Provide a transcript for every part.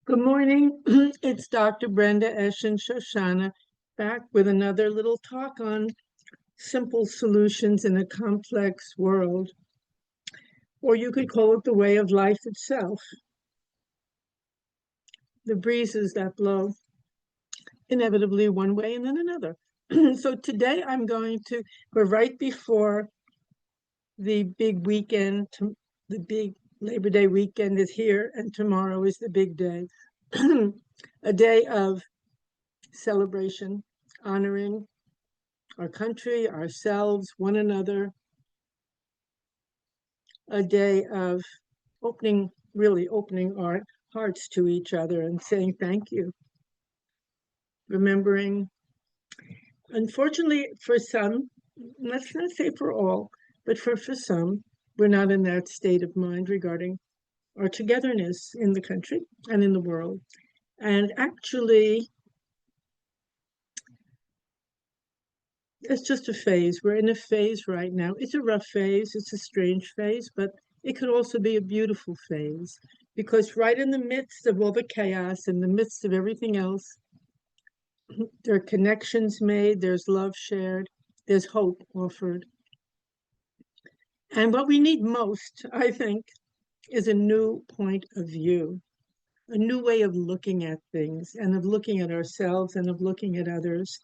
Good morning. It's Dr. Brenda Eshin Shoshana back with another little talk on simple solutions in a complex world. Or you could call it the way of life itself, the breezes that blow inevitably one way and then another. So today we're right before the big weekend. The big Labor Day weekend is here, and tomorrow is the big day. A day of celebration, honoring our country, ourselves, one another, a day of really opening our hearts to each other and saying thank you. Remembering, unfortunately, for some, let's not say for all, but for some, we're not in that state of mind regarding our togetherness in the country and in the world. And actually, it's just a phase. We're in a phase right now. It's a rough phase. It's a strange phase, but it could also be a beautiful phase because right in the midst of all the chaos, in the midst of everything else, there are connections made, there's love shared, there's hope offered. And what we need most, I think, is a new point of view, a new way of looking at things and of looking at ourselves and of looking at others.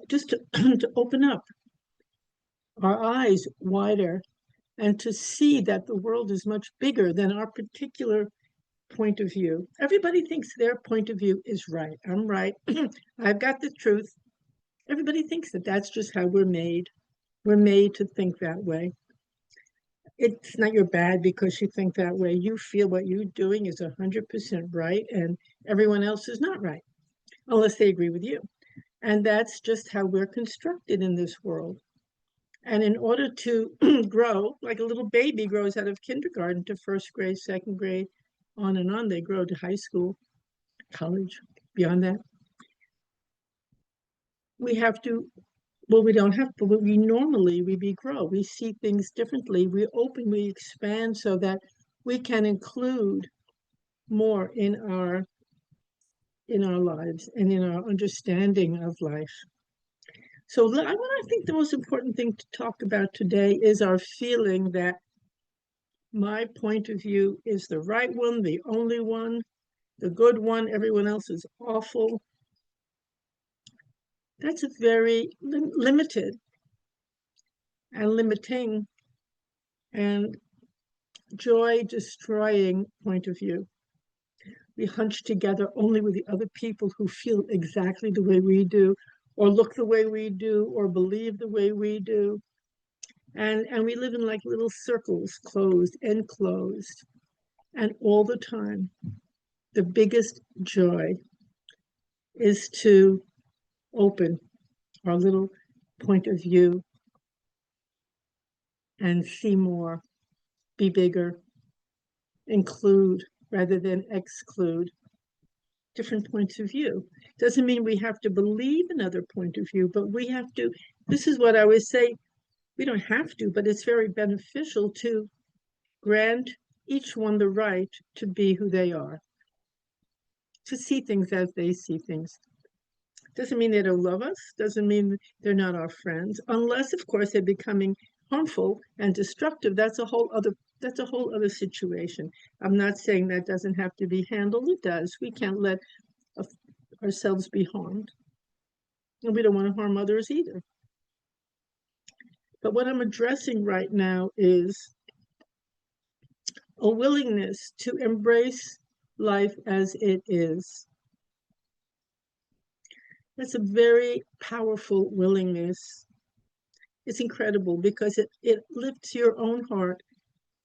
Just to open up our eyes wider and to see that the world is much bigger than our particular point of view. Everybody thinks their point of view is right. I'm right. I've got the truth. Everybody thinks that that's just how we're made. We're made to think that way. It's not your bad because you think that way. You feel what you're doing is 100% right and everyone else is not right, unless they agree with you. And that's just how we're constructed in this world. And in order to grow, like a little baby grows out of kindergarten to first grade, second grade, on, they grow to high school, college, beyond that. We have to, well, we don't have to, but we grow. We see things differently. We open, we expand so that we can include more in our lives and in our understanding of life. So I think the most important thing to talk about today is our feeling that my point of view is the right one, the only one, the good one, everyone else is awful. That's a very limited and limiting and joy-destroying point of view. We hunch together only with the other people who feel exactly the way we do, or look the way we do, or believe the way we do. And we live in like little circles, closed, enclosed. And all the time, the biggest joy is to open our little point of view and see more, be bigger, include rather than exclude different points of view. Doesn't mean we have to believe another point of view, but we have to, this is what I always say, we don't have to, but it's very beneficial to grant each one the right to be who they are, to see things as they see things. Doesn't mean they don't love us, doesn't mean they're not our friends, unless, of course, they're becoming harmful and destructive. That's a whole other situation. I'm not saying that doesn't have to be handled. It does. We can't let ourselves be harmed. And we don't want to harm others either. But what I'm addressing right now is a willingness to embrace life as it is. That's a very powerful willingness. It's incredible because it lifts your own heart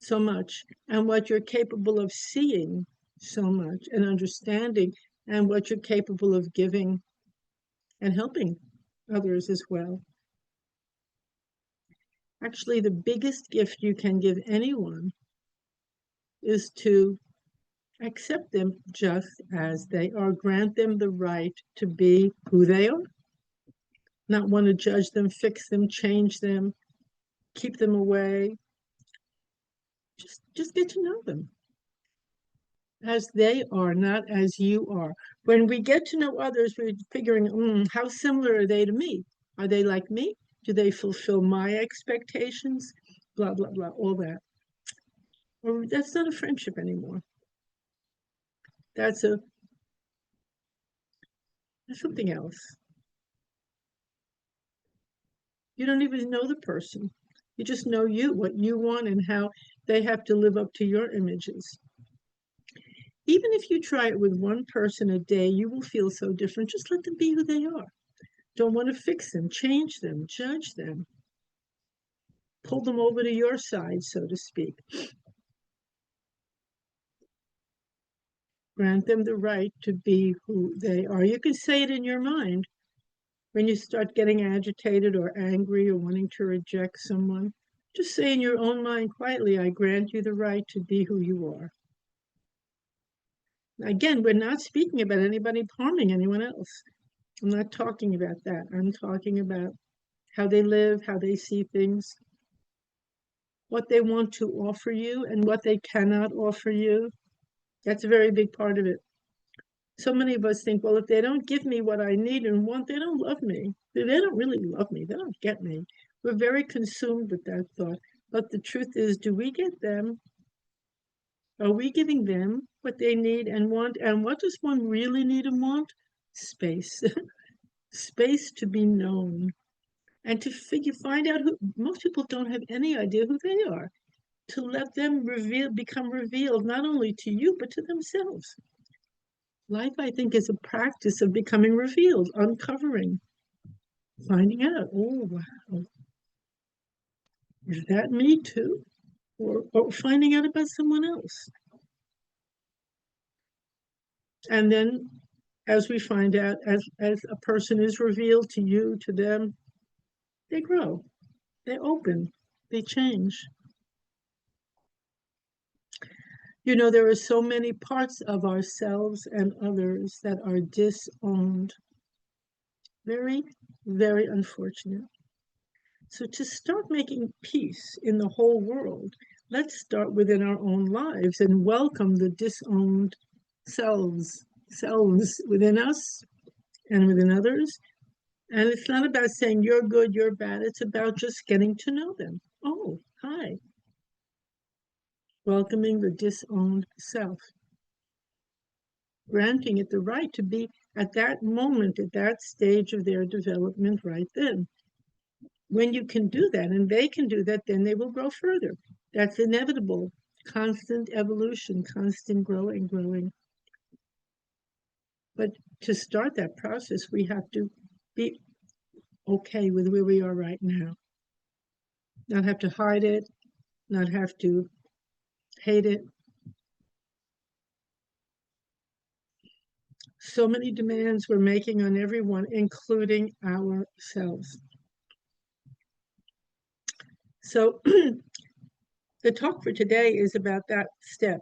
so much and what you're capable of seeing so much and understanding and what you're capable of giving and helping others as well. Actually, the biggest gift you can give anyone is to accept them just as they are, grant them the right to be who they are, not want to judge them, fix them, change them, keep them away. Just get to know them. as they are, not as you are. When we get to know others, we're figuring, how similar are they to me? Are they like me? Do they fulfill my expectations? Blah, blah, blah, all that. Or that's not a friendship anymore. That's a that's something else. You don't even know the person. You just know you, what you want, and how they have to live up to your images. Even if you try it with one person a day, you will feel so different. Just let them be who they are. Don't want to fix them, change them, judge them, pull them over to your side, so to speak. Grant them the right to be who they are. You can say it in your mind when you start getting agitated or angry or wanting to reject someone. Just say in your own mind quietly, I grant you the right to be who you are. Again, we're not speaking about anybody harming anyone else. I'm not talking about that. I'm talking about how they live, how they see things, what they want to offer you and what they cannot offer you. That's a very big part of it. So many of us think, well, if they don't give me what I need and want, they don't love me. They don't really love me. They don't get me. We're very consumed with that thought. But the truth is, do we get them? Are we giving them what they need and want? And what does one really need and want? Space. Space to be known and to find out who most people don't have any idea who they are. To let them become revealed not only to you, but to themselves. Life, I think, is a practice of becoming revealed, uncovering, finding out, oh, wow, is that me too? Or finding out about someone else. And then as we find out, as a person is revealed to you, to them, they grow, they open, they change. You know, there are so many parts of ourselves and others that are disowned. Very, very unfortunate. So to start making peace in the whole world, let's start within our own lives and welcome the disowned selves within us and within others. And it's not about saying you're good, you're bad. It's about just getting to know them. Oh, hi. Welcoming the disowned self, granting it the right to be at that moment, at that stage of their development right then. When you can do that and they can do that, then they will grow further. That's inevitable. Constant evolution, constant growing. But to start that process, we have to be okay with where we are right now. Not have to hide it, not have to hate it. So many demands we're making on everyone, including ourselves. So the talk for today is about that step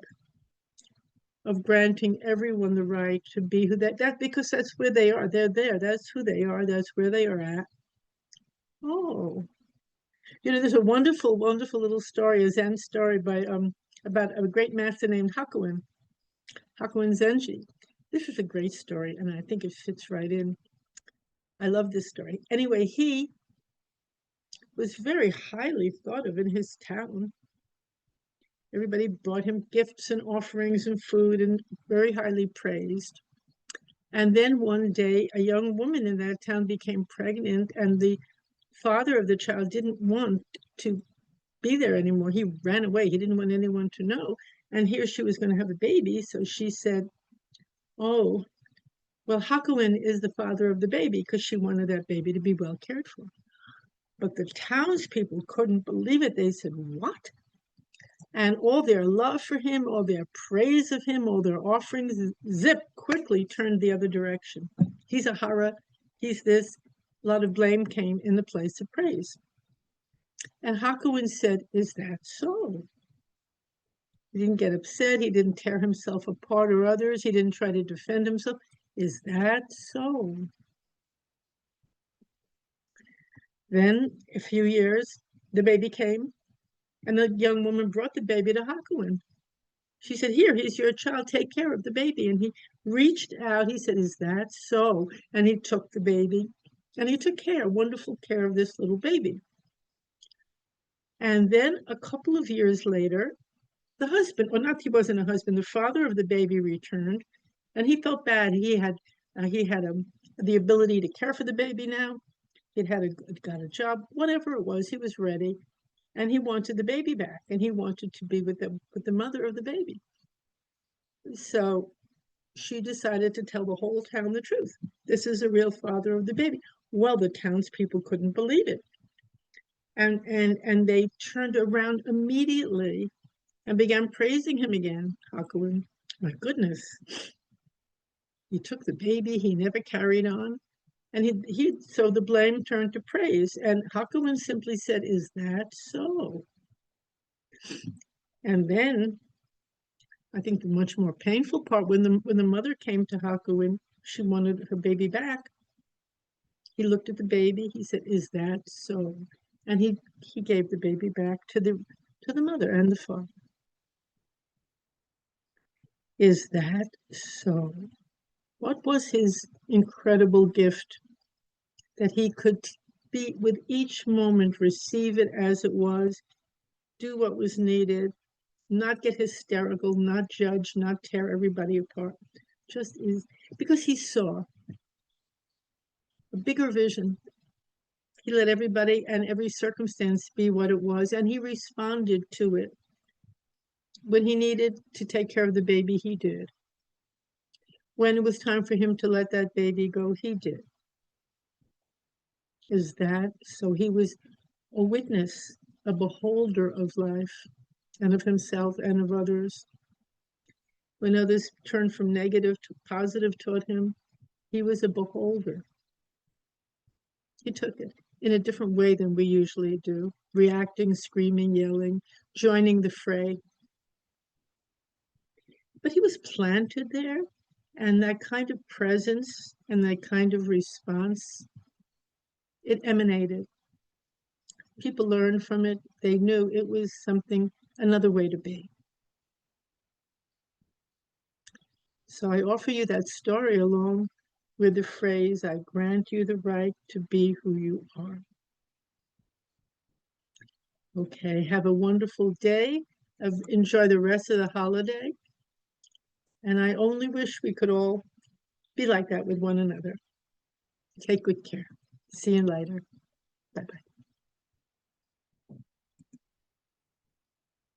of granting everyone the right to be who that because that's where they are. They're there. That's who they are. That's where they are at. Oh, you know, there's a wonderful, wonderful little story, a Zen story by about a great master named Hakuin Zenji. This is a great story, and I think it fits right in. I love this story. Anyway, he was very highly thought of in his town. Everybody brought him gifts and offerings and food and very highly praised. And then one day, a young woman in that town became pregnant, and the father of the child didn't want to be there anymore. He ran away. He didn't want anyone to know. And here she was going to have a baby. So she said, oh, well, Hakuin is the father of the baby because she wanted that baby to be well cared for. But the townspeople couldn't believe it. They said, what? And all their love for him, all their praise of him, all their offerings, zip, quickly turned the other direction. He's a hara, he's this. A lot of blame came in the place of praise. And Hakuin said, is that so? He didn't get upset. He didn't tear himself apart or others. He didn't try to defend himself. Is that so? Then, a few years, the baby came, and the young woman brought the baby to Hakuin. She said, here, here's your child, take care of the baby. And he reached out, he said, is that so? And he took the baby and he took wonderful care of this little baby. And then a couple of years later, the husband, or not, he wasn't a husband, the father of the baby returned, and he felt bad. He had the ability to care for the baby now. Got a job, whatever it was, he was ready, and he wanted the baby back, and he wanted to be with the mother of the baby. So she decided to tell the whole town the truth. This is a real father of the baby. Well, the townspeople couldn't believe it, and they turned around immediately and began praising him again. Hakuin, my goodness, he took the baby, he never carried on. And so the blame turned to praise. And Hakuin simply said, is that so? And then I think the much more painful part, when the mother came to Hakuin, she wanted her baby back. He looked at the baby, he said, is that so? And he gave the baby back to the mother and the father. Is that so? What was his incredible gift, that he could be with each moment, receive it as it was, do what was needed, not get hysterical, not judge, not tear everybody apart. Just is because he saw a bigger vision. He let everybody and every circumstance be what it was, and he responded to it. When he needed to take care of the baby, he did. When it was time for him to let that baby go, he did. Is that so? He was a witness, a beholder of life and of himself and of others. When others turned from negative to positive toward him, he was a beholder. He took it in a different way than we usually do, reacting, screaming, yelling, joining the fray. But he was planted there, and that kind of presence and that kind of response, it emanated. People learned from it. They knew it was something, another way to be. So I offer you that story along with the phrase, I grant you the right to be who you are. Okay, have a wonderful day. Enjoy the rest of the holiday. And I only wish we could all be like that with one another. Take good care. See you later. Bye-bye.